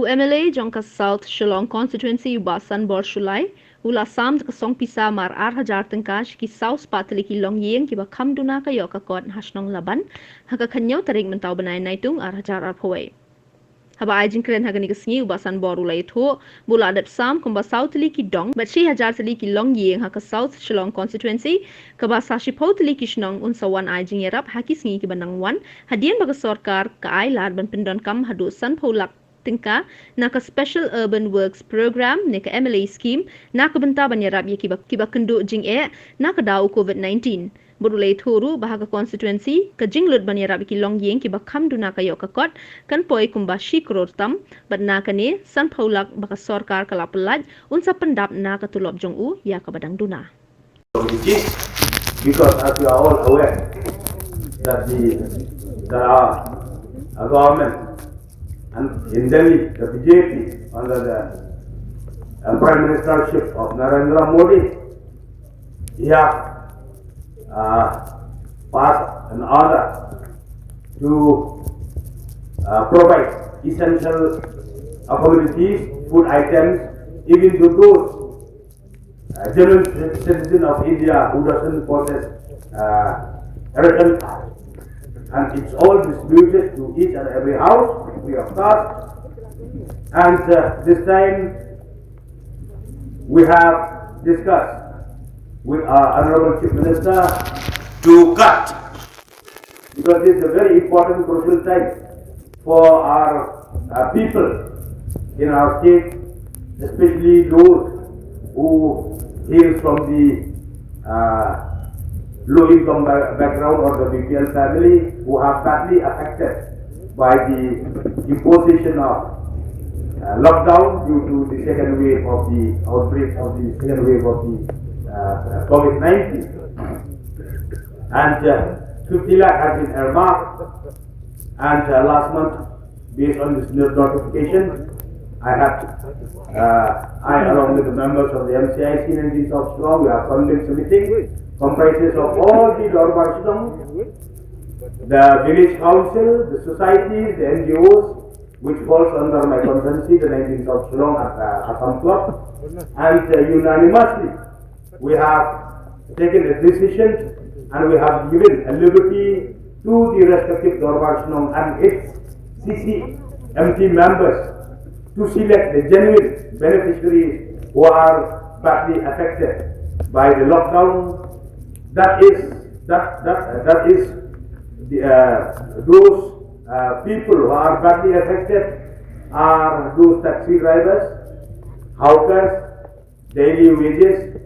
MLA jongka South Shillong Constituency ubasan bor shulai ula sam ka song pisa mar 8,000 tengka ki South patli ki long yeng ki ba kham duna ka yo ka kot hasnong Laban haka khanyo tarik mentau banai naitung 8,000 arphoi haba ajin kren haga ni kasngi ubasan bor ulai tho bula adat sam kumba South li ki dong ba 3,000 tali ki long yeng haka South Shillong Constituency ka ba sa shipot li ki shnong unsawan ajin yerap haki sngi ki banang wan hadian baga sarkar ka ai lad ban pindon kam hadu san pholak tyngka naka Special Urban Works Program neka MLA scheme naka benta banyarab ye kiba kendu jing naka dau COVID-19 bodulai thoru bahaga constituency ka jinglut banyarab ki long yeng kiba khamdu naka yo ka kot kan poi kumba shikror tam bat naka ne san phaulak baka sarkar kala pelaj unsa pendap naka tulop jong u ya ka badang duna because as you are all aware that there are a government and in Delhi, the BJP under the Prime Ministership of Narendra Modi, he has passed an order to provide essential commodities, food items, even to those genuine citizens of India who doesn't possess ration card. And it's all distributed to each and every house free of cost. And this time we have discussed with our Honorable Chief Minister to cut, because this is a very important crucial time for our people in our state, especially those who hail from the low-income background or the BPL family who are badly affected by the imposition of lockdown due to the second wave of the outbreak of the second wave of the COVID-19. And 50 lakh has been earmarked, and last month, based on this notification, I along with the members of the MCIC and South Shillong, we have convened a meeting comprises of all the Dorbar, the village council, the societies, the NGOs, which falls under my constituency, the 19th South Shillong Assam Club, and unanimously we have taken a decision and we have given a liberty to the respective Dorbar and its CCMT members to select the genuine beneficiaries who are badly affected by the lockdown. That is those people who are badly affected are those taxi drivers, hawkers, daily wages,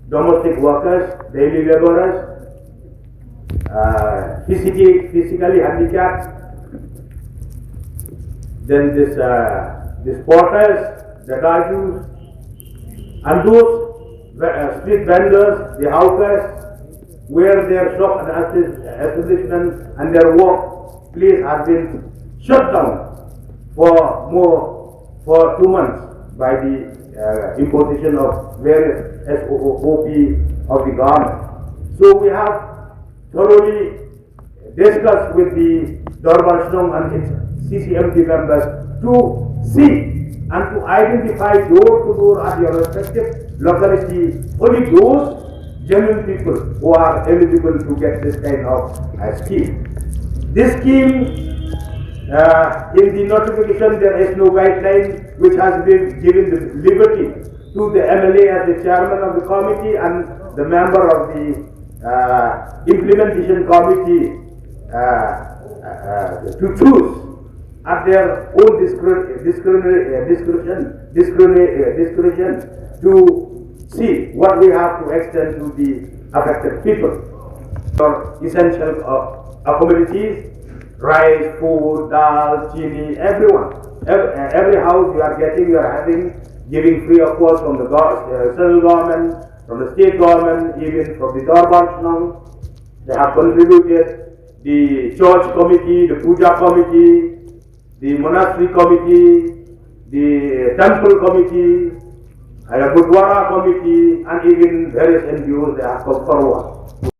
domestic workers, daily laborers, physically handicapped, then this porters, the gajus, and those street vendors, the hawkers, where their shop and establishment and their work place has been shut down for 2 months by the imposition of various SOP of the government. So we have thoroughly discussed with the Dorbar and its CCMT members to see and to identify door to door at your respective locality only those genuine people who are eligible to get this kind of scheme. This scheme, in the notification there is no guideline which has been given the liberty to the MLA as the chairman of the committee and the member of the implementation committee to choose at their own discretion to see what we have to extend to the affected people. For essential commodities, rice, food, dal, chini, everyone, every house you are giving free of cost from the central government, from the state government, even from the Dorbar. They have contributed, the church committee, the puja committee, the monastery committee, the temple committee, a Gurdwara committee, and even various NGOs, they have come forward to